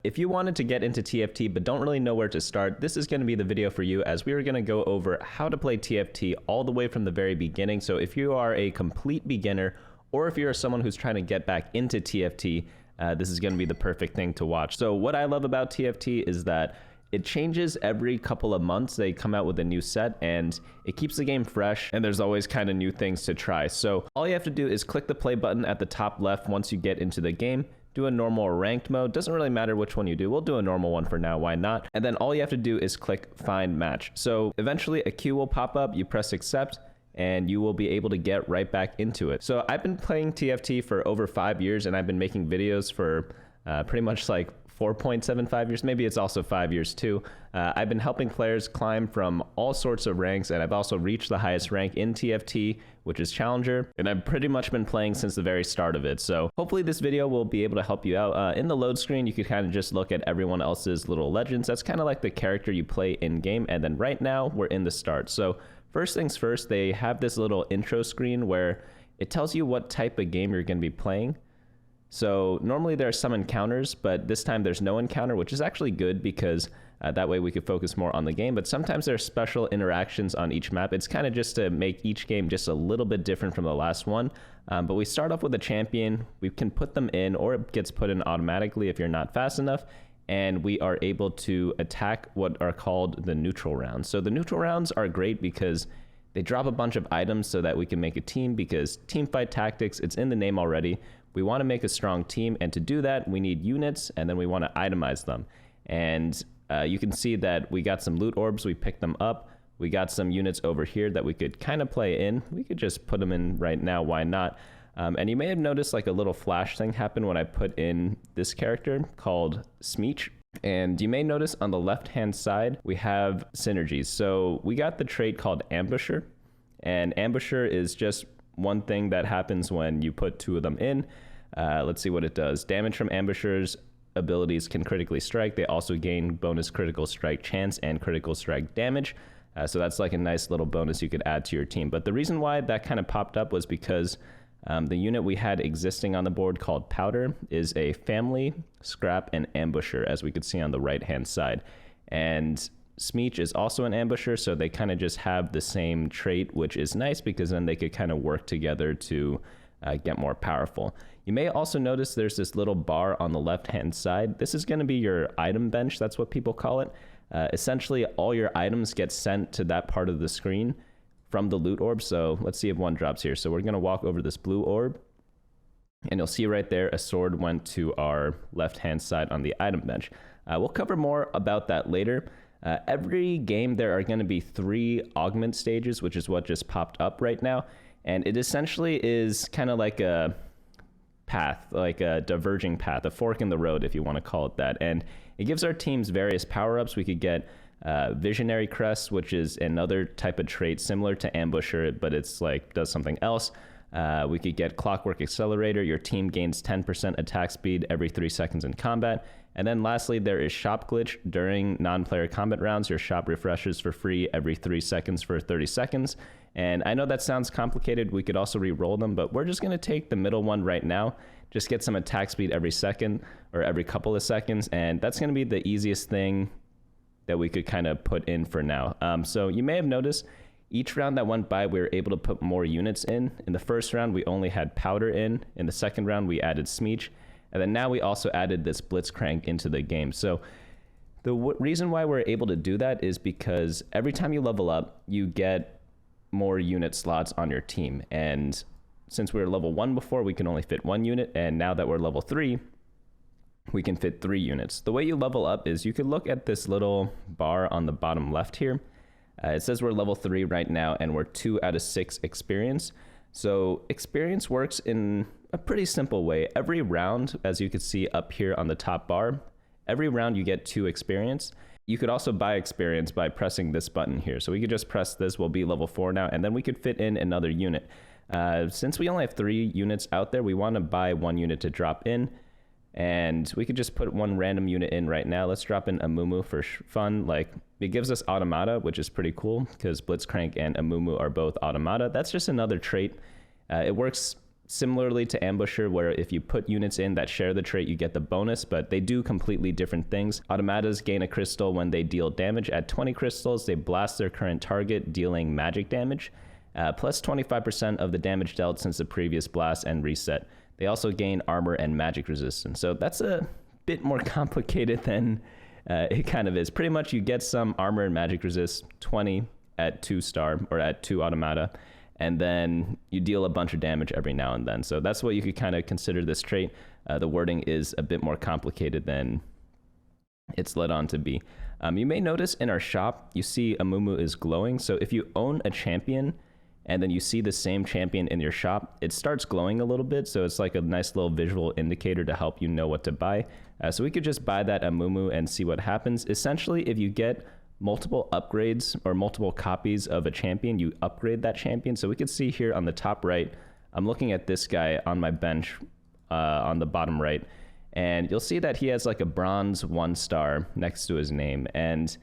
If you wanted to get into TFT but don't really know where to start, this is going to be the video for you, as we are going to go over how to play TFT all the way from the very beginning. So if you are a complete beginner, or if you're someone who's trying to get back into TFT, this is going to be the perfect thing to watch. So what I love about TFT is that it changes every couple of months. They come out with a new set and it keeps the game fresh, and there's always kind of new things to try. So all you have to do is click the play button at the top left once you get into the game. Do a normal or ranked mode. Doesn't really matter which one you do. We'll do a normal one for now. Why not? And then all you have to do is click find match. So eventually a queue will pop up. You press accept and you will be able to get right back into it. So I've been playing TFT for over 5 years, and I've been making videos for pretty much like 4.75 years. Maybe it's also 5 years too. I've been helping players climb from all sorts of ranks, and I've also reached the highest rank in TFT, which is Challenger, and I've pretty much been playing since the very start of it. So hopefully this video will be able to help you out. In the load screen, you could kind of just look at everyone else's little legends. That's kind of like the character you play in game. And then right now we're in the start. So first things first, they have this little intro screen where it tells you what type of game you're going to be playing. So normally there are some encounters, but this time there's no encounter, which is actually good because that way we could focus more on the game. But sometimes there are special interactions on each map. It's kind of just to make each game just a little bit different from the last one. But we start off with a champion. We can put them in, or it gets put in automatically if you're not fast enough. And we are able to attack what are called the neutral rounds. So the neutral rounds are great because they drop a bunch of items so that we can make a team, because teamfight tactics, it's in the name already. We want to make a strong team, and to do that, we need units, and then we want to itemize them. And you can see that we got some loot orbs, we picked them up. We got some units over here that we could kind of play in. We could just put them in right now, why not? And you may have noticed like a little flash thing happen when I put in this character called Smeech. And you may notice on the left-hand side, we have synergies. So we got the trait called Ambusher, and Ambusher is just one thing that happens when you put two of them in. Let's see what it does. Damage from Ambusher's abilities can critically strike. They also gain bonus critical strike chance and critical strike damage. So that's like a nice little bonus you could add to your team. But the reason why that kind of popped up was because the unit we had existing on the board called Powder is a family, scrap, and ambusher, as we could see on the right-hand side. And Smeech is also an ambusher, so they kind of just have the same trait, which is nice because then they could kind of work together to get more powerful. You may also notice there's this little bar on the left-hand side. This is going to be your item bench. That's what people call it. Essentially, all your items get sent to that part of the screen from the loot orb. So let's see if one drops here. So we're going to walk over this blue orb, and you'll see right there a sword went to our left-hand side on the item bench. We'll cover more about that later. Every game there are going to be 3 augment stages, which is what just popped up right now. And it essentially is kind of like a path, like a diverging path, a fork in the road, if you want to call it that. And it gives our teams various power-ups. We could get Visionary Crest, which is another type of trait similar to Ambusher, but it's like does something else. We could get Clockwork Accelerator. Your team gains 10% attack speed every 3 seconds in combat. And then lastly, there is Shop Glitch. During non-player combat rounds, your shop refreshes for free every 3 seconds for 30 seconds. And I know that sounds complicated. We could also re-roll them, but we're just going to take the middle one right now. Just get some attack speed every second or every couple of seconds. And that's going to be the easiest thing that we could kind of put in for now. So you may have noticed each round that went by, we were able to put more units in. In the first round, we only had Powder in. In the second round, we added Smeech. And then now we also added this Blitzcrank into the game. So the reason why we're able to do that is because every time you level up, you get more unit slots on your team. And since we were level 1 before, we can only fit 1 unit. And now that we're level 3, we can fit 3 units. The way you level up is you could look at this little bar on the bottom left here. It says we're level 3 right now, and we're 2 out of 6 experience. So experience works in a pretty simple way. Every round, as you can see up here on the top bar, every round you get 2 experience. You could also buy experience by pressing this button here. So we could just press this, we'll be level 4 now, and then we could fit in another unit. Since we only have 3 units out there, we want to buy 1 unit to drop in. And we could just put 1 random unit in right now. Let's drop in Amumu for fun. Like, it gives us Automata, which is pretty cool because Blitzcrank and Amumu are both Automata. That's just another trait. It works similarly to Ambusher, where if you put units in that share the trait, you get the bonus, but they do completely different things. Automatas gain a crystal when they deal damage. At 20 crystals, they blast their current target, dealing magic damage, plus 25% of the damage dealt since the previous blast and reset. They also gain armor and magic resistance. So that's a bit more complicated than it kind of is. Pretty much you get some armor and magic resist, 20 at 2-star or at 2 automata, and then you deal a bunch of damage every now and then. So that's what you could kind of consider this trait. The wording is a bit more complicated than it's led on to be. You may notice in our shop, you see Amumu is glowing. So if you own a champion and then you see the same champion in your shop, it starts glowing a little bit. So it's like a nice little visual indicator to help you know what to buy. So we could just buy that Amumu and see what happens. Essentially, if you get multiple upgrades or multiple copies of a champion, you upgrade that champion. So we could see here on the top right, I'm looking at this guy on my bench on the bottom right, and you'll see that he has like a bronze 1-star next to his name. And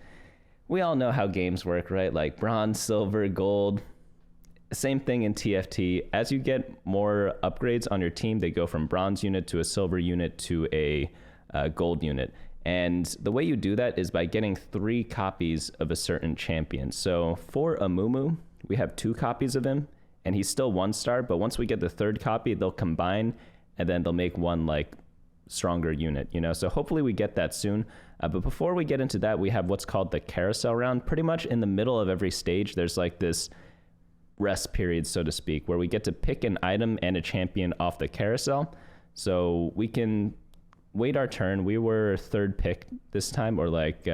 we all know how games work, right? Like bronze, silver, gold. Same thing in TFT. As you get more upgrades on your team, they go from bronze unit to a silver unit to a gold unit. And the way you do that is by getting 3 copies of a certain champion. So for Amumu, we have 2 copies of him, and he's still 1-star, but once we get the 3rd copy, they'll combine, and then they'll make one like stronger unit, you know? So hopefully we get that soon. But before we get into that, we have what's called the Carousel Round. Pretty much in the middle of every stage, there's like this rest period, so to speak, where we get to pick an item and a champion off the carousel. So we can wait our turn. We were 3rd pick this time, or like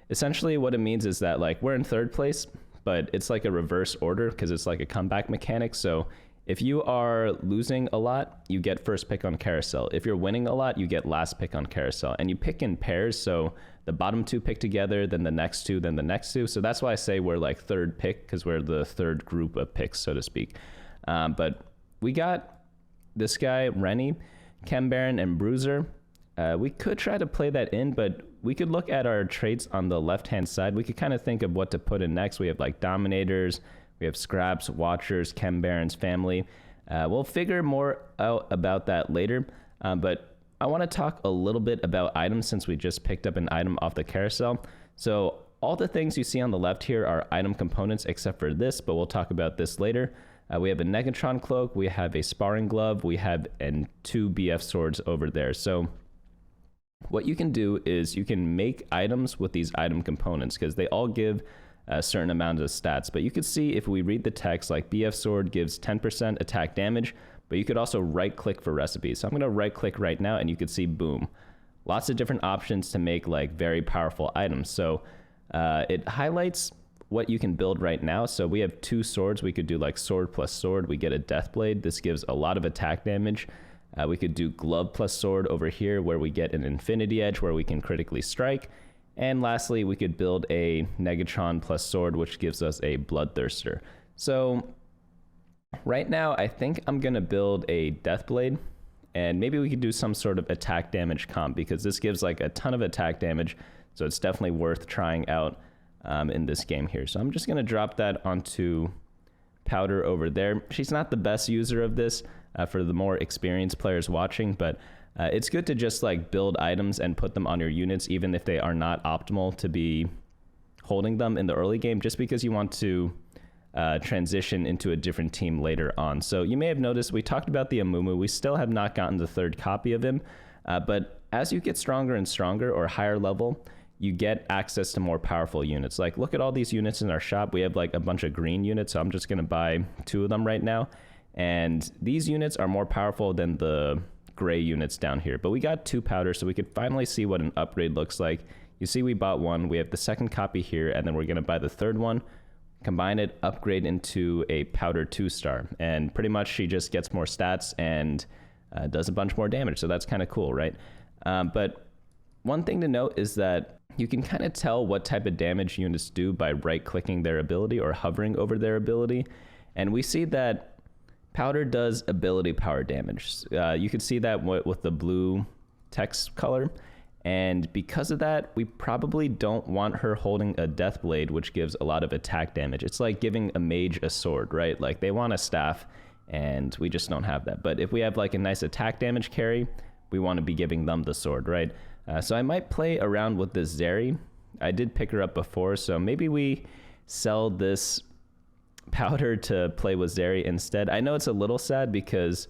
essentially what it means is that like we're in 3rd place, but it's like a reverse order because it's like a comeback mechanic. So if you are losing a lot, you get 1st pick on carousel. If you're winning a lot, you get last pick on carousel, and you pick in pairs. So the bottom 2 pick together, then the next 2, then the next 2. So that's why I say we're like 3rd pick, because we're the 3rd group of picks, so to speak. But we got this guy, Rennie, Chem Baron, and Bruiser. We could try to play that in, but we could look at our traits on the left-hand side. We could kind of think of what to put in next. We have like Dominators, we have Scraps, Watchers, Chem Baron's family. We'll figure more out about that later, but I want to talk a little bit about items since we just picked up an item off the carousel. So all the things you see on the left here are item components except for this, but we'll talk about this later. We have a Negatron Cloak, we have a Sparring Glove, we have 2 BF Swords over there. So what you can do is you can make items with these item components because they all give a certain amount of stats. But you could see if we read the text, like BF Sword gives 10% attack damage, but you could also right click for recipes. So I'm going to right click right now and you could see, boom, lots of different options to make like very powerful items. So it highlights what you can build right now. So we have 2 swords. We could do like sword plus sword. We get a Death Blade. This gives a lot of attack damage. We could do glove plus sword over here where we get an infinity edge where we can critically strike. And lastly, we could build a Negatron plus sword, which gives us a Bloodthirster. So right now, I think I'm going to build a Death Blade, and maybe we could do some sort of attack damage comp because this gives like a ton of attack damage. So it's definitely worth trying out in this game here. So I'm just going to drop that onto Powder over there. She's not the best user of this for the more experienced players watching, but it's good to just like build items and put them on your units, even if they are not optimal to be holding them in the early game, just because you want to transition into a different team later on. So you may have noticed we talked about the Amumu. We still have not gotten the 3rd copy of him, but as you get stronger and stronger or higher level, you get access to more powerful units. Like look at all these units in our shop. We have like a bunch of green units, so I'm just going to buy 2 of them right now. And these units are more powerful than the gray units down here. But we got 2 powders, so we could finally see what an upgrade looks like. You see we bought 1. We have the 2nd copy here, and then we're going to buy the 3rd one, combine it, upgrade into a powder 2-star. And pretty much she just gets more stats and does a bunch more damage. So that's kind of cool, right? But one thing to note is that you can kind of tell what type of damage units do by right-clicking their ability or hovering over their ability. And we see that Powder does ability power damage. You can see that with the blue text color. And because of that, we probably don't want her holding a Death Blade, which gives a lot of attack damage. It's like giving a mage a sword, right? Like they want a staff, and we just don't have that. But if we have like a nice attack damage carry, we want to be giving them the sword, right? So I might play around with this Zeri. I did pick her up before, so maybe we sell this powder to play with Zeri instead. I know it's a little sad because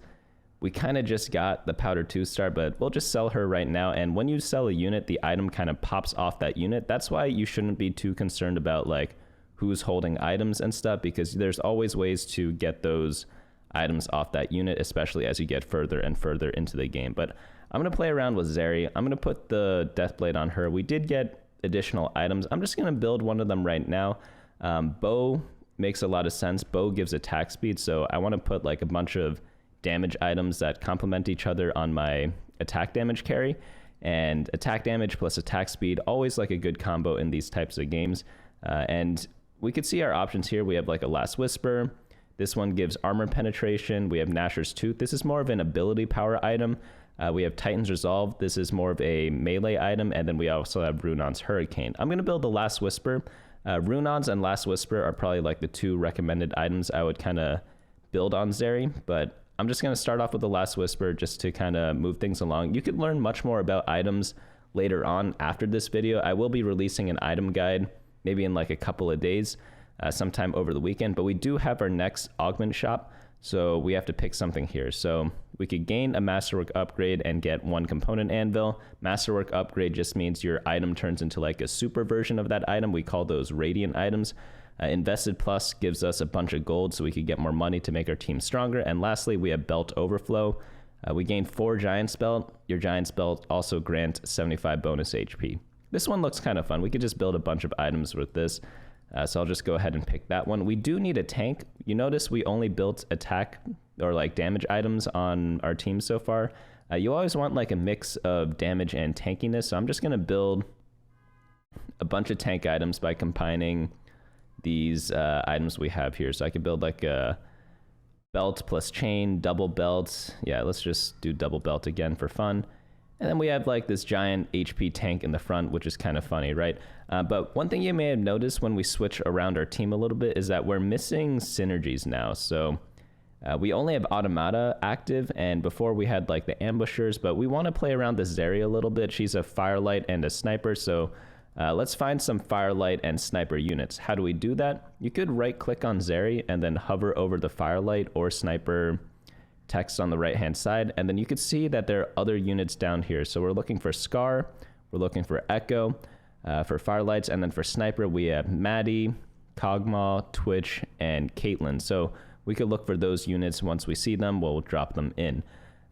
we kind of just got the powder 2-star, but we'll just sell her right now. And when you sell a unit, the item kind of pops off that unit. That's why you shouldn't be too concerned about like who's holding items and stuff, because there's always ways to get those items off that unit, especially as you get further and further into the game. But I'm going to play around with Zeri. I'm going to put the Deathblade on her. We did get additional items. I'm just going to build one of them right now. Bow makes a lot of sense. Bow gives attack speed, so I want to put like a bunch of damage items that complement each other on my attack damage carry. And attack damage plus attack speed, always like a good combo in these types of games. And we could see our options here. We have like a Last Whisper. This one gives armor penetration. We have Gnasher's Tooth. This is more of an ability power item. We have Titan's Resolve. This is more of a melee item. And then we also have Runon's Hurricane. I'm going to build the Last Whisper. Runon's and Last Whisper are probably like the two recommended items I would kind of build on Zeri, but I'm just going to start off with the Last Whisper just to kind of move things along. You could learn much more about items later on after this video. I will be releasing an item guide maybe in like a couple of days, sometime over the weekend, but we do have our next augment shop, so we have to pick something here. So we could gain a Masterwork upgrade and get 1 component anvil. Masterwork upgrade just means your item turns into like a super version of that item. We call those radiant items. Invested Plus gives us a bunch of gold so we could get more money to make our team stronger. And lastly, we have Belt Overflow. We gain 4 Giant's Belt. Your Giant's Belt also grants 75 bonus HP. This one looks kind of fun. We could just build a bunch of items with this. So I'll just go ahead and pick that one. We do need a tank. You notice we only built attack or like damage items on our team so far. You always want like a mix of damage and tankiness. So I'm just going to build a bunch of tank items by combining these items we have here. So I could build like a belt plus chain, double belt. Yeah, let's just do double belt again for fun. And then we have like this giant HP tank in the front, which is kind of funny, right? But one thing you may have noticed when we switch around our team a little bit is that we're missing synergies now. So we only have Automata active, and before we had like the ambushers, but we want to play around this Zeri a little bit. She's a firelight and a sniper, so let's find some firelight and sniper units. How do we do that? You could right click on Zeri and then hover over the firelight or sniper text on the right hand side, and then you could see that there are other units down here. So we're looking for Scar, we're looking for Echo, for firelights, and then for sniper we have Maddie, Kog'Maw, Twitch, and Caitlyn. So we could look for those units. Once we see them, we'll drop them in.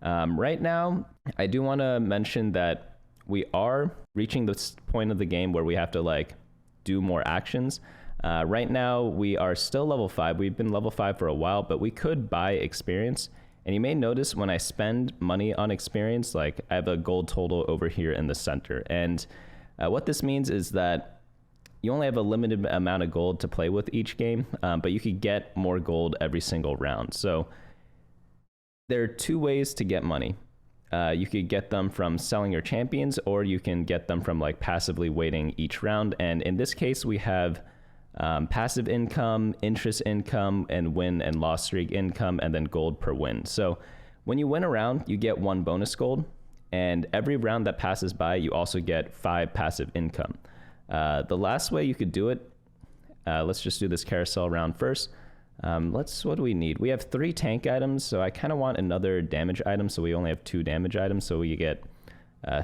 Right now, I do want to mention that we are reaching this point of the game where we have to like do more actions. Right now, we are still level 5. We've been level 5 for a while, but we could buy experience. And you may notice when I spend money on experience, like I have a gold total over here in the center. And what this means is that you only have a limited amount of gold to play with each game, but you could get more gold every single round. So there are 2 ways to get money. You could get them from selling your champions, or you can get them from like passively waiting each round. And in this case, we have passive income, interest income, and win and loss streak income, and then gold per win. So when you win a round, you get 1 bonus gold, and every round that passes by, you also get 5 passive income. The last way you could do it, let's just do this carousel round first. What do we need? We have 3 tank items, so I kind of want another damage item, so we only have 2 damage items, so we get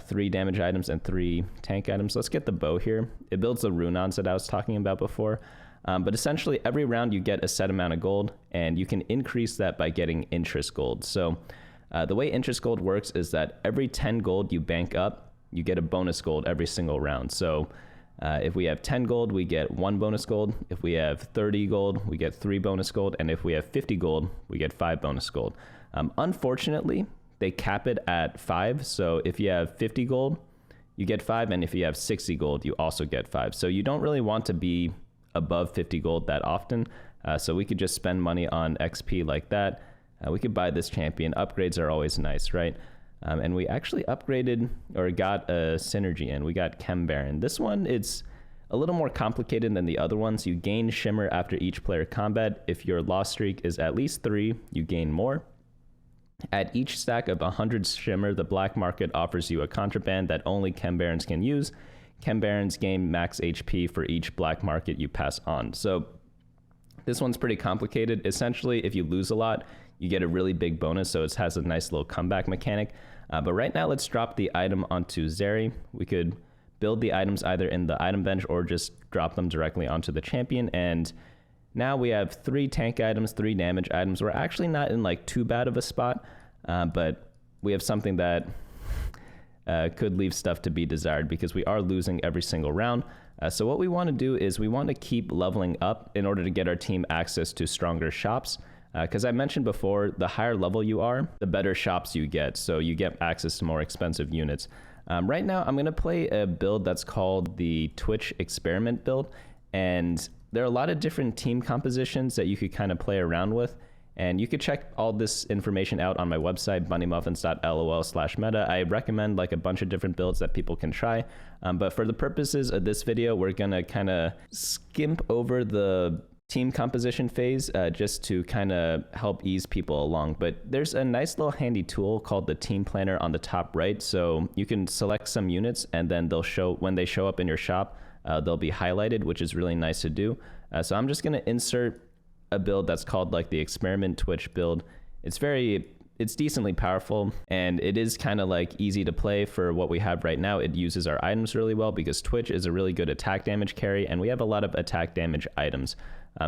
3 damage items and 3 tank items. Let's get the bow here. It builds the Runons that I was talking about before. But essentially, every round you get a set amount of gold, and you can increase that by getting interest gold. So the way interest gold works is that every 10 gold you bank up, you get a bonus gold every single round. So if we have 10 gold, we get 1 bonus gold. If we have 30 gold, we get 3 bonus gold. And if we have 50 gold, we get 5 bonus gold. Unfortunately, they cap it at 5. So if you have 50 gold, you get 5. And if you have 60 gold, you also get 5. So you don't really want to be above 50 gold that often. So we could just spend money on XP like that. We could buy this champion. Upgrades are always nice, right? And we actually upgraded or got a synergy in. We got Chem Baron. This one, it's a little more complicated than the other ones. You gain shimmer after each player combat. If your loss streak is at least 3, you gain more. At each stack of 100 shimmer, the black market offers you a contraband that only Chem Barons can use. Chem Barons gain max HP for each black market you pass on. So this one's pretty complicated. Essentially, if you lose a lot, you get a really big bonus, so it has a nice little comeback mechanic. But right now, let's drop the item onto Zeri. We could build the items either in the item bench or just drop them directly onto the champion. And now we have 3 tank items, 3 damage items. We're actually not in like too bad of a spot, but we have something that could leave stuff to be desired because we are losing every single round. So what we want to do is we want to keep leveling up in order to get our team access to stronger shops. Because I mentioned before, the higher level you are, the better shops you get. So you get access to more expensive units. Right now, I'm going to play a build that's called the Twitch Experiment build. And there are a lot of different team compositions that you could kind of play around with. And you could check all this information out on my website, bunnymuffins.lol/meta. I recommend like a bunch of different builds that people can try. But for the purposes of this video, we're going to kind of skimp over the team composition phase just to kind of help ease people along. But there's a nice little handy tool called the Team Planner on the top right. So you can select some units and then they'll show, when they show up in your shop, they'll be highlighted, which is really nice to do. So I'm just going to insert a build that's called like the Experiment Twitch build. It's decently powerful, and it is kind of like easy to play for what we have right now. It uses our items really well because Twitch is a really good attack damage carry, and we have a lot of attack damage items.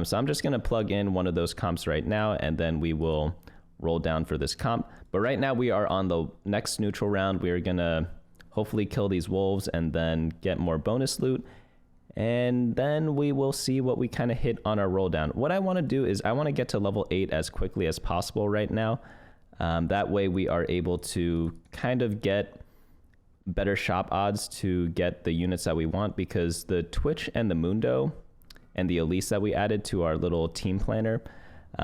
So I'm just going to plug in one of those comps right now, and then we will roll down for this comp. But right now we are on the next neutral round. We are going to hopefully kill these wolves and then get more bonus loot. And then we will see what we kind of hit on our roll down. What I want to do is I want to get to level 8 as quickly as possible right now. That way we are able to kind of get better shop odds to get the units that we want, because the Twitch and the Mundo and the Elise that we added to our little team planner,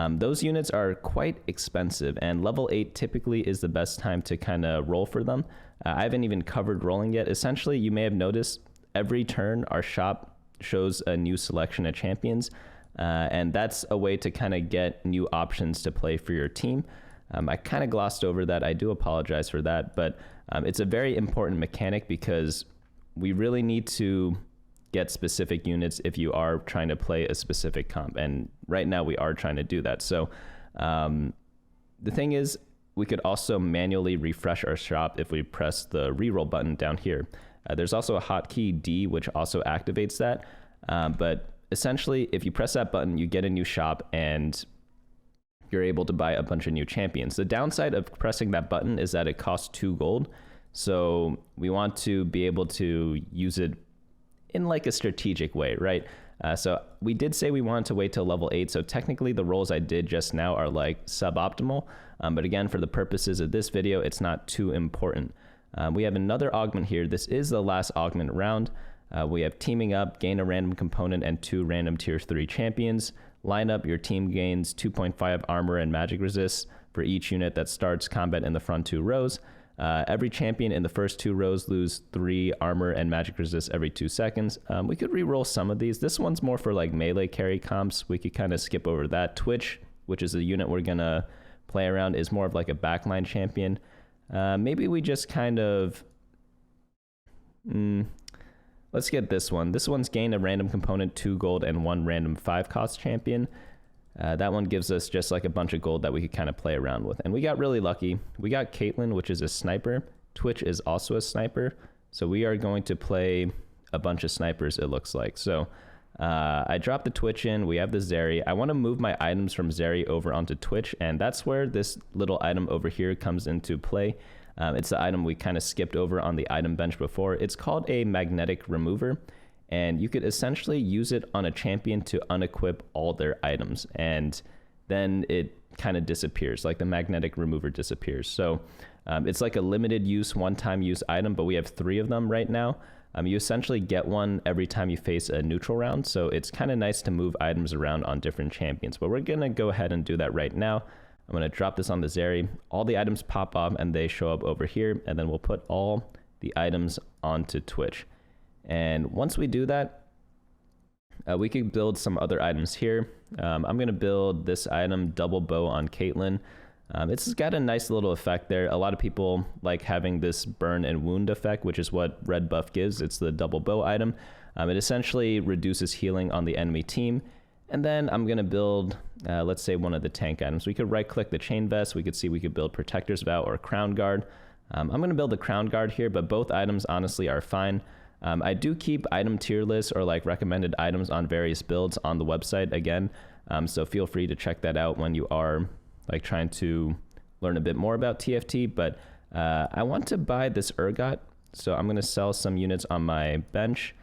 those units are quite expensive, and level 8 typically is the best time to kind of roll for them. I haven't even covered rolling yet. Essentially, you may have noticed every turn our shop shows a new selection of champions, and that's a way to kind of get new options to play for your team. I kind of glossed over that. I do apologize for that, but it's a very important mechanic because we really need to get specific units if you are trying to play a specific comp, and right now we are trying to do that. So the thing is, we could also manually refresh our shop if we press the reroll button down here. There's also a hotkey D, which also activates that. But essentially, if you press that button, you get a new shop and you're able to buy a bunch of new champions. The downside of pressing that button is that it costs 2 gold. So we want to be able to use it in like a strategic way, right? So we did say we wanted to wait till level 8. So technically the rolls I did just now are like suboptimal. But again, for the purposes of this video, it's not too important. We have another augment here. This is the last augment round. We have teaming up, gain a random component and 2 random tier 3 champions. Line up, your team gains 2.5 armor and magic resist for each unit that starts combat in the front 2 rows. Every champion in the first 2 rows lose 3 armor and magic resist every 2 seconds. We could re-roll some of these. This one's more for like melee carry comps. We could kind of skip over that. Twitch, which is a unit we're gonna play around, is more of like a backline champion. Maybe we just kind of let's get this one. This one's gain a random component, 2 gold and 1 random 5 cost champion. That one gives us just like a bunch of gold that we could kind of play around with. And we got really lucky. We got Caitlyn, which is a sniper. Twitch is also a sniper. So we are going to play a bunch of snipers, it looks like. So I dropped the Twitch in. We have the Zeri. I want to move my items from Zeri over onto Twitch. And that's where this little item over here comes into play. It's the item we kind of skipped over on the item bench before. It's called a magnetic remover. And you could essentially use it on a champion to unequip all their items. And then it kind of disappears, like the magnetic remover disappears. So it's like a limited use, one-time use item, but we have 3 of them right now. You essentially get one every time you face a neutral round. So it's kind of nice to move items around on different champions. But we're going to go ahead and do that right now. I'm going to drop this on the Zeri. All the items pop off and they show up over here. And then we'll put all the items onto Twitch. And once we do that, We could build some other items here. I'm going to build this item, double bow on Caitlyn. It's got a nice little effect there. A lot of people like having this burn and wound effect, which is what red buff gives. It's the double bow item. It essentially reduces healing on the enemy team. And then I'm going to build, let's say, one of the tank items. We could right click the chain vest. We could see we could build Protector's Vow or Crown Guard. I'm going to build the Crown Guard here, but both items honestly are fine. I do keep item tier lists or like recommended items on various builds on the website again. So feel free to check that out when you are like trying to learn a bit more about TFT. But I want to buy this Urgot. So I'm going to sell some units on my bench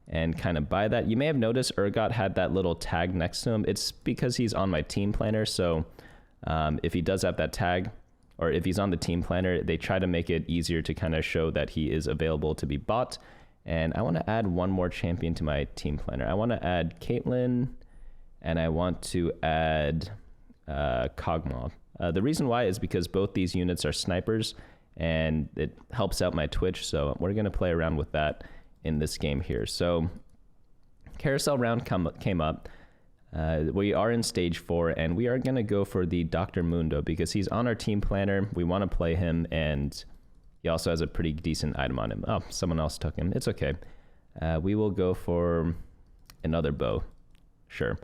and kind of buy that. You may have noticed Urgot had that little tag next to him. It's because he's on my team planner. So if he does have that tag, or if he's on the team planner, they try to make it easier to kind of show that he is available to be bought. And I want to add one more champion to my team planner. I want to add Caitlyn, and I want to add Kog'Maw. The reason why is because both these units are snipers, and it helps out my Twitch. So we're going to play around with that in this game here. So Carousel Round came up. We are in stage 4, and we are going to go for the Dr. Mundo because he's on our team planner. We want to play him, and he also has a pretty decent item on him. Oh, someone else took him. It's okay. We will go for another bow. Sure.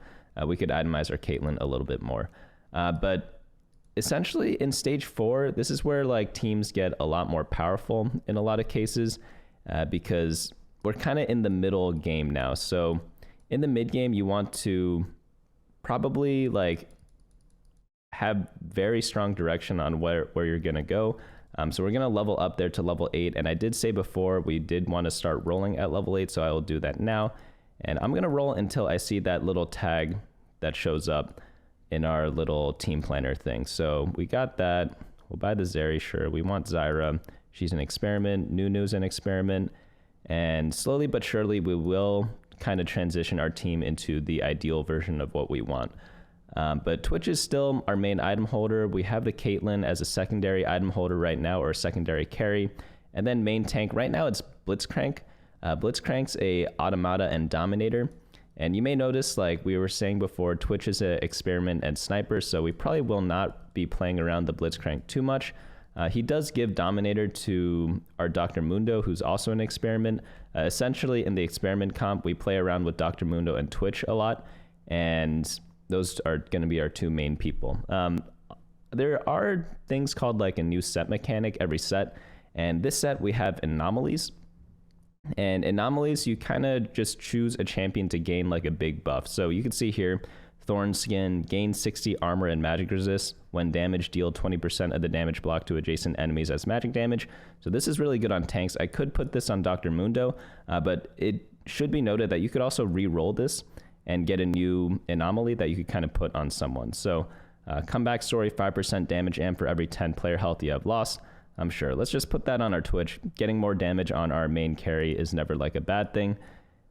We could itemize our Caitlyn a little bit more. But essentially in stage 4, this is where like teams get a lot more powerful in a lot of cases because we're kind of in the middle game now. So in the mid game, you want to probably like have very strong direction on where you're going to go. So we're going to level up there to level 8. And I did say before we did want to start rolling at level 8. So I will do that now. And I'm going to roll until I see that little tag that shows up in our little team planner thing. So we got that. We'll buy the Zeri, sure. We want Zyra. She's an experiment. Nunu's an experiment. And slowly but surely, we will kind of transition our team into the ideal version of what we want. But Twitch is still our main item holder. We have the Caitlyn as a secondary item holder right now, or a secondary carry. And then main tank, right now it's Blitzcrank. Blitzcrank's a Automata and Dominator. And you may notice, like we were saying before, Twitch is an experiment and sniper, so we probably will not be playing around the Blitzcrank too much. He does give Dominator to our Dr. Mundo, who's also an experiment. Essentially, in the experiment comp, we play around with Dr. Mundo and Twitch a lot, and those are going to be our two main people. There are things called like a new set mechanic every set, and this set we have anomalies. And anomalies, you kind of just choose a champion to gain like a big buff. So you can see here, Thorn Skin, gain 60 armor and magic resist. When damaged, deal 20% of the damage block to adjacent enemies as magic damage. So this is really good on tanks. I could put this on Dr. Mundo, but it should be noted that you could also re-roll this and get a new anomaly that you could kind of put on someone. So comeback story, 5% damage amp for every 10 player health you have lost. I'm sure. Let's just put that on our Twitch. Getting more damage on our main carry is never like a bad thing.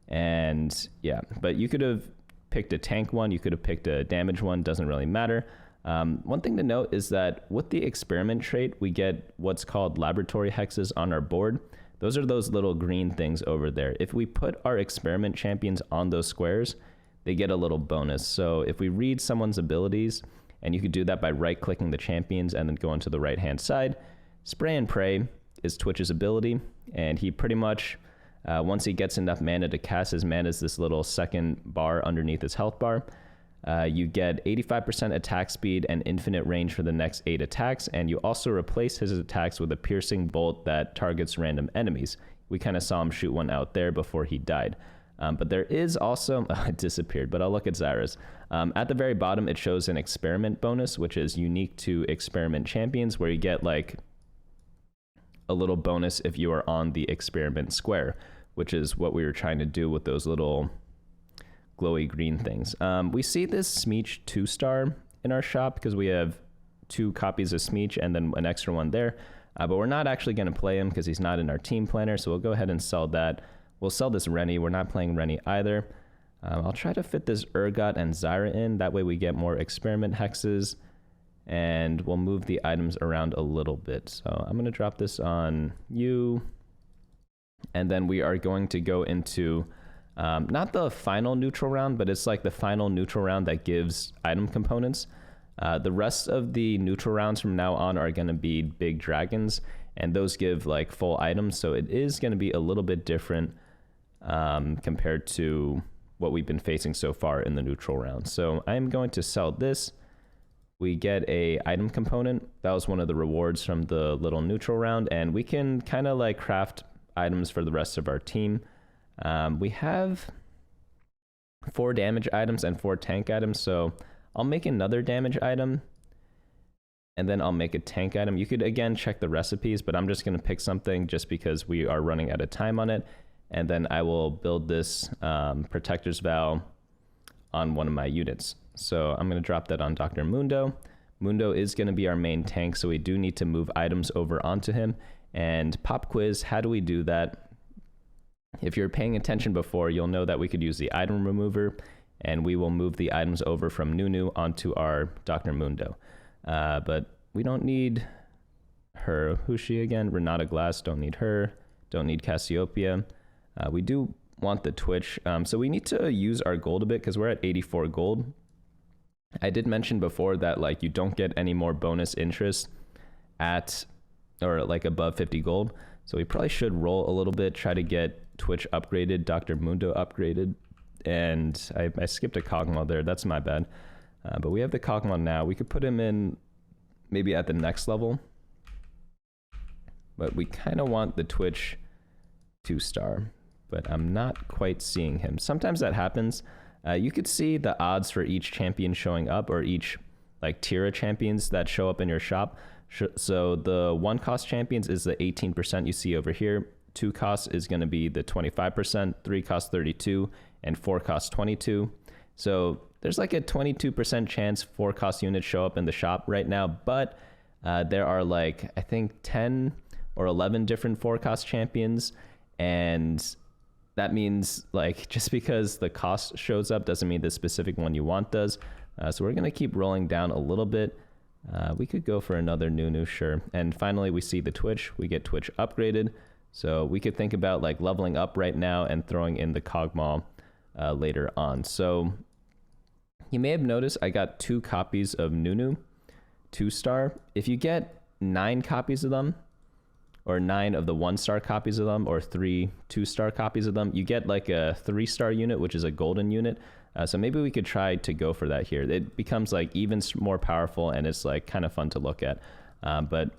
And yeah, but you could have picked a tank one. You could have picked a damage one. Doesn't really matter. One thing to note is that with the experiment trait, we get what's called laboratory hexes on our board. Those are those little green things over there. If we put our experiment champions on those squares, they get a little bonus. So if we read someone's abilities, and you could do that by right-clicking the champions and then going to the right-hand side, Spray and Pray is Twitch's ability, and he pretty much, once he gets enough mana to cast his mana, is this little second bar underneath his health bar. You get 85% attack speed and infinite range for the next 8 attacks, and you also replace his attacks with a piercing bolt that targets random enemies. We kind of saw him shoot one out there before he died. But there is also, it disappeared, but I'll look at Zyra's. At the very bottom, it shows an experiment bonus, which is unique to experiment champions, where you get like a little bonus if you are on the experiment square, which is what we were trying to do with those little glowy green things. We see this Smeech 2-star in our shop because we have 2 copies of Smeech and then an extra one there. But we're not actually going to play him because he's not in our team planner, so we'll go ahead and sell that. We'll sell this Rennie. We're not playing Rennie either. I'll try to fit this Urgot and Zyra in. That way we get more experiment hexes. And we'll move the items around a little bit. So I'm going to drop this on you. And then we are going to go into Not the final neutral round, but it's like the final neutral round that gives item components. The rest of the neutral rounds from now on are going to be big dragons, and those give like full items. So it is going to be a little bit different compared to what we've been facing so far in the neutral round. So I'm going to sell this. We get a item component. That was one of the rewards from the little neutral round, and we can kind of like craft items for the rest of our team. We have 4 damage items and 4 tank items, so I'll make another damage item and then I'll make a tank item. You could again check the recipes, but I'm just going to pick something just because we are running out of time on it, and then I will build this Protector's Vow on one of my units. So I'm going to drop that on Dr. Mundo. Mundo is going to be our main tank, so we do need to move items over onto him. And pop quiz, how do we do that? If you're paying attention before, you'll know that we could use the item remover, and we will move the items over from Nunu onto our Dr. Mundo. But we don't need her. Who's she again? Renata Glass, don't need her. Don't need Cassiopeia. We do want the Twitch. So we need to use our gold a bit because we're at 84 gold. I did mention before that like you don't get any more bonus interest at or like above 50 gold. So we probably should roll a little bit, try to get Twitch upgraded, Dr. Mundo upgraded. And I skipped a Kog'Maw there. That's my bad. But we have the Kog'Maw now. We could put him in maybe at the next level. But we kind of want the Twitch 2-star. But I'm not quite seeing him. Sometimes that happens. You could see the odds for each champion showing up, or each like tier of champions that show up in your shop. So the 1 cost champions is the 18% you see over here. 2 cost is going to be the 25%, 3 cost 32, and 4 cost 22. So there's like a 22% chance 4 cost units show up in the shop right now, but there are like I think 10 or 11 different 4 cost champions, and that means like just because the cost shows up doesn't mean the specific one you want does. So we're going to keep rolling down a little bit. We could go for another Nunu, sure. And finally, we see the Twitch. We get Twitch upgraded. So we could think about like leveling up right now and throwing in the Kog'Maw later on. So you may have noticed I got 2 copies of Nunu 2-star. If you get 9 copies of them, or 9 of the 1-star copies of them, or 3 2-star copies of them, you get like a 3-star unit, which is a golden unit. So maybe we could try to go for that here. It becomes like even more powerful, and it's like kind of fun to look at. But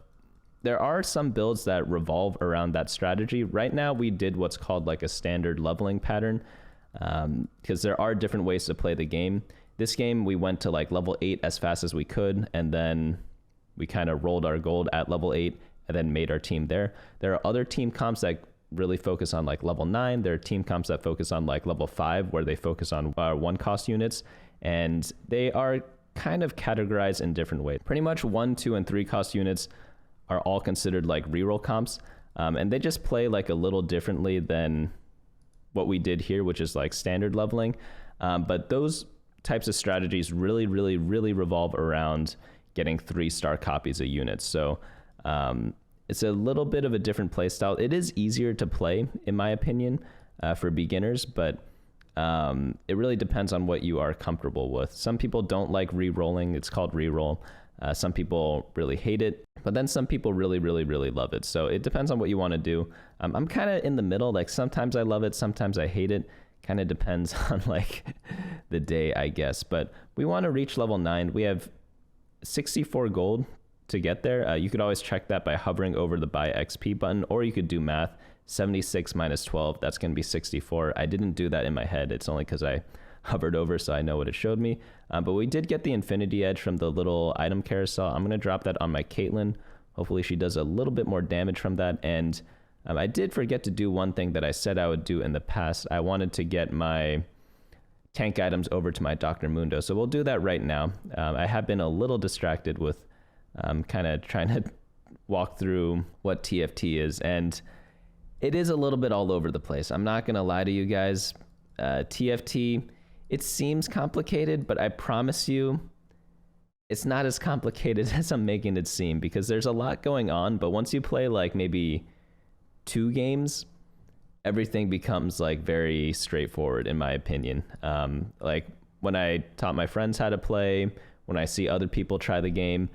there are some builds that revolve around that strategy. Right now, we did what's called like a standard leveling pattern, because there are different ways to play the game. This game, we went to like level 8 as fast as we could, and then we kind of rolled our gold at level 8, and then made our team there. There are other team comps that really focus on like level 9. There are team comps that focus on like level 5, where they focus on 1 cost units, and they are kind of categorized in different ways. Pretty much 1, 2, and 3 cost units are all considered like reroll comps, and they just play like a little differently than what we did here, which is like standard leveling. But those types of strategies really revolve around getting 3-star copies of units. So it's a little bit of a different play style. It is easier to play, in my opinion, for beginners, but it really depends on what you are comfortable with. Some people don't like re-rolling. It's called re-roll. Some people really hate it, but then some people really love it. So it depends on what you want to do. I'm kind of in the middle. Like sometimes I love it, sometimes I hate it. Kind of depends on like the day, I guess. But we want to reach level 9. We have 64 gold to get there. You could always check that by hovering over the buy XP button, or you could do math. 76 minus 12, that's going to be 64. I didn't do that in my head. It's only because I hovered over, so I know what it showed me. But we did get the Infinity Edge from the little item carousel. I'm going to drop that on my Caitlyn. Hopefully she does a little bit more damage from that. And I did forget to do one thing that I said I would do in the past. I wanted to get my tank items over to my Dr. Mundo. So we'll do that right now. I have been a little distracted with kind of trying to walk through what TFT is. And it is a little bit all over the place. I'm not going to lie to you guys. TFT, it seems complicated, but I promise you it's not as complicated as I'm making it seem, because there's a lot going on. But once you play like maybe 2 games, everything becomes like very straightforward in my opinion. Like when I taught my friends how to play, when I see other people try the game,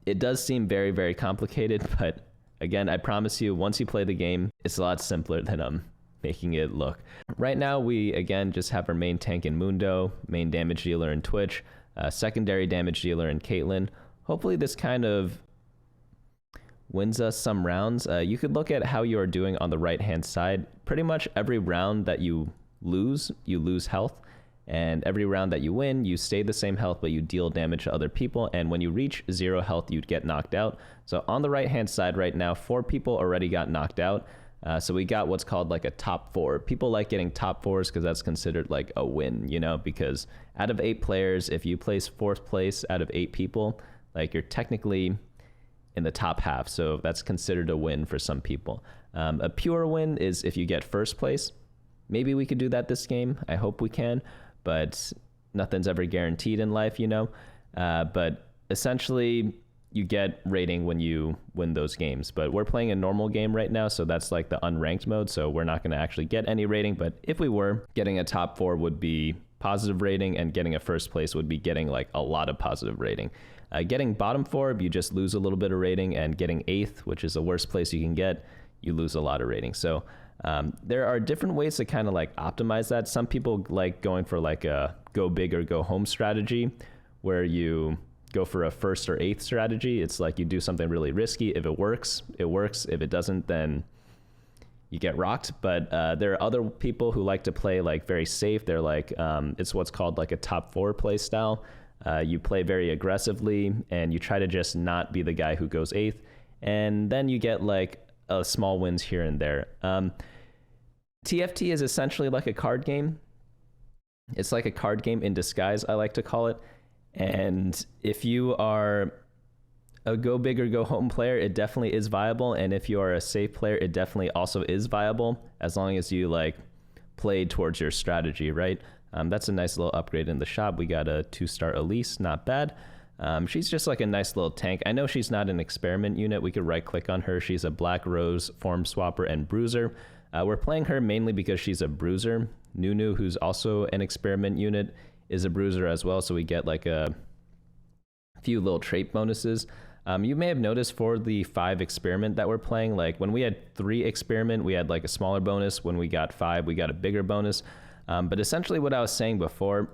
it does seem very, very complicated, but again, I promise you, once you play the game, it's a lot simpler than I'm making it look. Right now, we again just have our main tank in Mundo, main damage dealer in Twitch, secondary damage dealer in Caitlyn. Hopefully this kind of wins us some rounds. You could look at how you are doing on the right-hand side. Pretty much every round that you lose health. And every round that you win, you stay the same health, but you deal damage to other people. And when you reach 0 health, you'd get knocked out. So on the right-hand side right now, 4 people already got knocked out. So we got what's called like a top 4. People like getting top 4s because that's considered like a win, you know, because out of 8 players, if you place 4th place out of 8 people, like you're technically in the top half. So that's considered a win for some people. A pure win is if you get 1st place. Maybe we could do that this game. I hope we can. But nothing's ever guaranteed in life, you know. But essentially, you get rating when you win those games. But we're playing a normal game right now, so that's like the unranked mode, so we're not going to actually get any rating. But if we were, getting a top 4 would be positive rating, and getting a 1st place would be getting like a lot of positive rating. Getting bottom 4, you just lose a little bit of rating, and getting 8th, which is the worst place you can get, you lose a lot of rating. So there are different ways to kind of like optimize that. Some people like going for like a go big or go home strategy, where you go for a 1st or 8th strategy. It's like you do something really risky. If it works, it works. If it doesn't, then you get rocked. But there are other people who like to play like very safe. They're like, it's what's called like a top 4 play style. You play very aggressively and you try to just not be the guy who goes 8th. And then you get like small wins here and there. TFT is essentially like a card game. It's like a card game in disguise, I like to call it. And if you are a go big or go home player, it definitely is viable. And if you are a safe player, it definitely also is viable, as long as you like play towards your strategy, right? That's a nice little upgrade in the shop. We got a 2-star Elise, not bad. She's just like a nice little tank. I know she's not an experiment unit. We could right click on her. She's a Black Rose, Form Swapper, and Bruiser. We're playing her mainly because she's a bruiser. Nunu, who's also an experiment unit, is a bruiser as well, so we get like a few little trait bonuses. You may have noticed for the 5 experiment that we're playing, like when we had 3 experiment, we had like a smaller bonus. When we got 5, we got a bigger bonus. But essentially what I was saying before,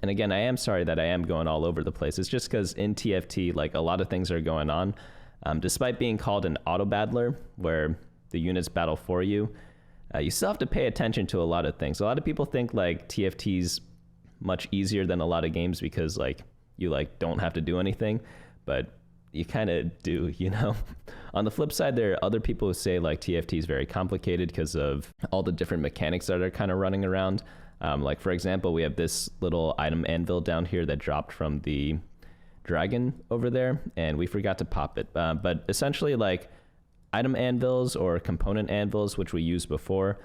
and again, I am sorry that I am going all over the place. It's just because in TFT, like a lot of things are going on. Despite being called an auto battler, where the units battle for you, you still have to pay attention to a lot of things. A lot of people think like TFT's much easier than a lot of games because like you like don't have to do anything, but you kind of do, you know. On the flip side, there are other people who say like TFT is very complicated because of all the different mechanics that are kind of running around. Like for example, we have this little item anvil down here that dropped from the dragon over there, and we forgot to pop it. But essentially, like item anvils or component anvils, which we used before,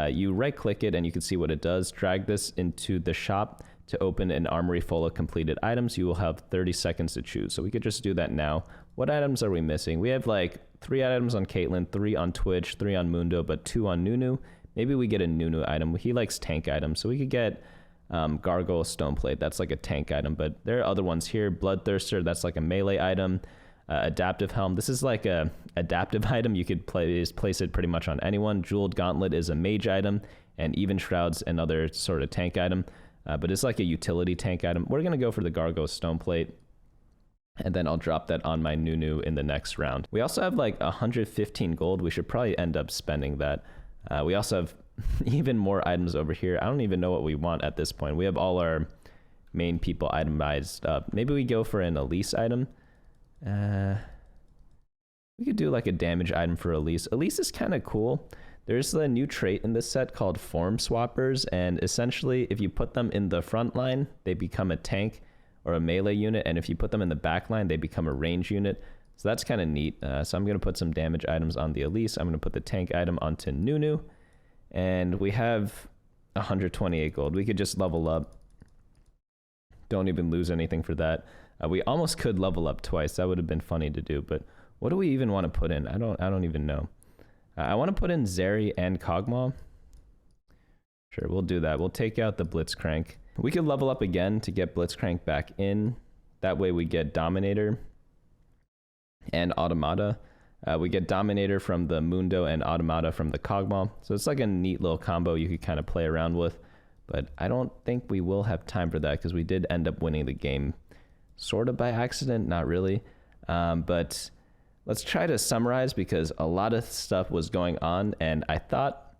you right click it and you can see what it does. Drag this into the shop to open an armory full of completed items. You will have 30 seconds to choose. So we could just do that now. What items are we missing? We have like 3 items on Caitlyn, 3 on Twitch, 3 on Mundo, but 2 on Nunu. Maybe we get a Nunu item. He likes tank items, so we could get Gargoyle Stoneplate. That's like a tank item, but there are other ones here. Bloodthirster, that's like a melee item. Adaptive Helm, this is like a adaptive item. You could place it pretty much on anyone. Jeweled Gauntlet is a mage item, and Even Shroud's another sort of tank item, but it's like a utility tank item. We're gonna go for the Gargoyle Stoneplate, and then I'll drop that on my Nunu in the next round. We also have like 115 gold. We should probably end up spending that. We also have even more items over here. I don't even know what we want at this point. We have all our main people itemized up. Maybe we go for an Elise item. We could do like a damage item for Elise. Elise is kind of cool. There's a new trait in this set called Form Swappers, and essentially if you put them in the front line, they become a tank or a melee unit, and if you put them in the back line, they become a range unit. So that's kind of neat. So I'm going to put some damage items on the Elise. I'm going to put the tank item onto Nunu, and we have 128 gold. We could just level up. Don't even lose anything for that. We almost could level up twice. That would have been funny to do, but what do we even want to put in? I don't even know. I want to put in Zeri and Kog'Maw. Sure, we'll do that. We'll take out the Blitzcrank. We could level up again to get Blitzcrank back in. That way we get Dominator and Automata. We get Dominator from the Mundo and Automata from the Kog'Maw. So it's like a neat little combo you could kind of play around with. But I don't think we will have time for that because we did end up winning the game sort of by accident, not really. But let's try to summarize because a lot of stuff was going on and I thought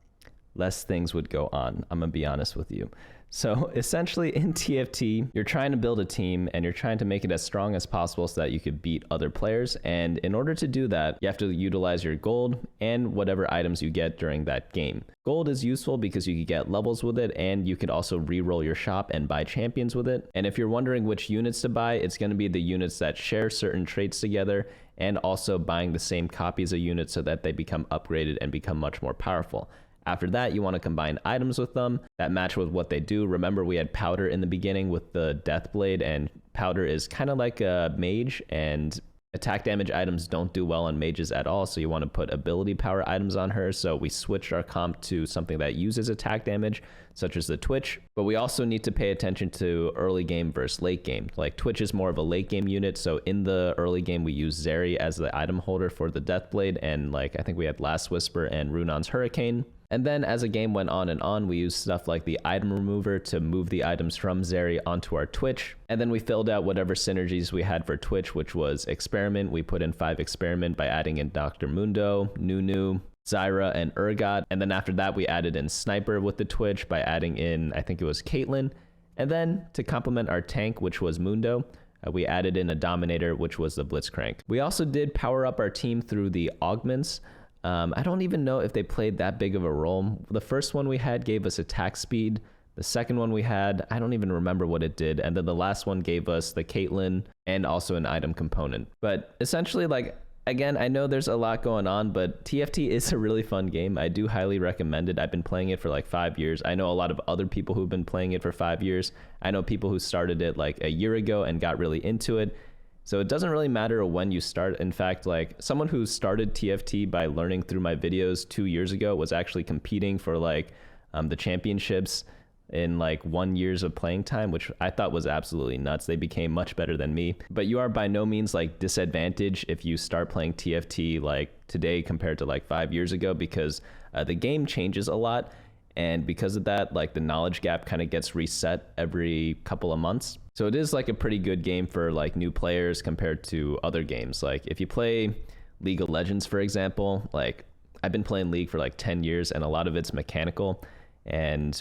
less things would go on. I'm gonna be honest with you. So essentially in TFT, you're trying to build a team and you're trying to make it as strong as possible so that you could beat other players. And in order to do that, you have to utilize your gold and whatever items you get during that game. Gold is useful because you could get levels with it and you could also re-roll your shop and buy champions with it. And if you're wondering which units to buy, it's going to be the units that share certain traits together and also buying the same copies of units so that they become upgraded and become much more powerful. After that, you want to combine items with them that match with what they do. Remember, we had Powder in the beginning with the Death Blade, and Powder is kind of like a mage, and attack damage items don't do well on mages at all, so you want to put ability power items on her. So we switched our comp to something that uses attack damage, such as the Twitch. But we also need to pay attention to early game versus late game. Like Twitch is more of a late game unit, so in the early game we use Zeri as the item holder for the Death Blade, and like I think we had Last Whisper and Runon's Hurricane. And then as the game went on and on, we used stuff like the item remover to move the items from Zeri onto our Twitch. And then we filled out whatever synergies we had for Twitch, which was Experiment. We put in 5 Experiment by adding in Dr. Mundo, Nunu, Zyra, and Urgot. And then after that, we added in Sniper with the Twitch by adding in, I think it was Caitlyn. And then to complement our tank, which was Mundo, we added in a Dominator, which was the Blitzcrank. We also did power up our team through the augments. I don't even know if they played that big of a role. The first one we had gave us attack speed. The second one we had, I don't even remember what it did. And then the last one gave us the Caitlyn and also an item component. But essentially, like, again, I know there's a lot going on, but TFT is a really fun game. I do highly recommend it. I've been playing it for like 5 years. I know a lot of other people who've been playing it for 5 years. I know people who started it like a year ago and got really into it. So it doesn't really matter when you start. In fact, like someone who started TFT by learning through my videos 2 years ago was actually competing for like the championships in like 1 year of playing time, which I thought was absolutely nuts. They became much better than me. But you are by no means like disadvantaged if you start playing TFT like today compared to like 5 years ago, because the game changes a lot. And because of that, like the knowledge gap kind of gets reset every couple of months. So it is like a pretty good game for like new players compared to other games. Like if you play League of Legends, for example, like I've been playing League for like 10 years and a lot of it's mechanical and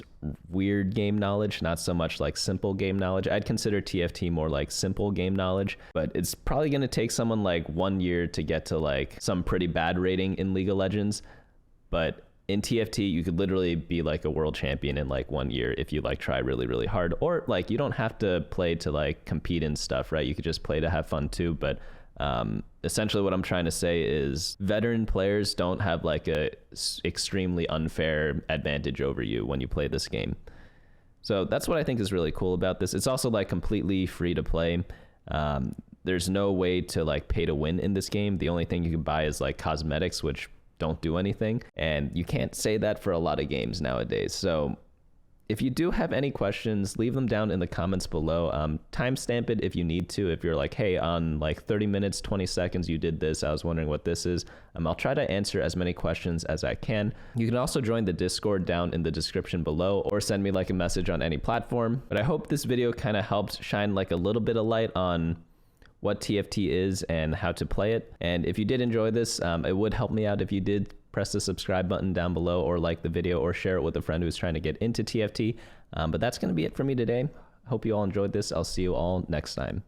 weird game knowledge, not so much like simple game knowledge. I'd consider TFT more like simple game knowledge, but it's probably going to take someone like 1 year to get to like some pretty bad rating in League of Legends. But in TFT, you could literally be like a world champion in like 1 year if you like try really, really hard. Or like you don't have to play to like compete in stuff, right? You could just play to have fun too. But essentially what I'm trying to say is veteran players don't have like a extremely unfair advantage over you when you play this game. So that's what I think is really cool about this. It's also like completely free to play. There's no way to like pay to win in this game. The only thing you can buy is like cosmetics, which don't do anything, and you can't say that for a lot of games nowadays. So if you do have any questions, leave them down in the comments below. Timestamp it if you need to. If you're like, hey, on like 30 minutes 20 seconds you did this, I was wondering what this is. I'll try to answer as many questions as I can. You can also join the Discord down in the description below, or send me like a message on any platform. But I hope this video kind of helps shine like a little bit of light on what TFT is and how to play it. And if you did enjoy this, it would help me out if you did press the subscribe button down below, or like the video, or share it with a friend who's trying to get into TFT. But that's going to be it for me today. Hope you all enjoyed this. I'll see you all next time.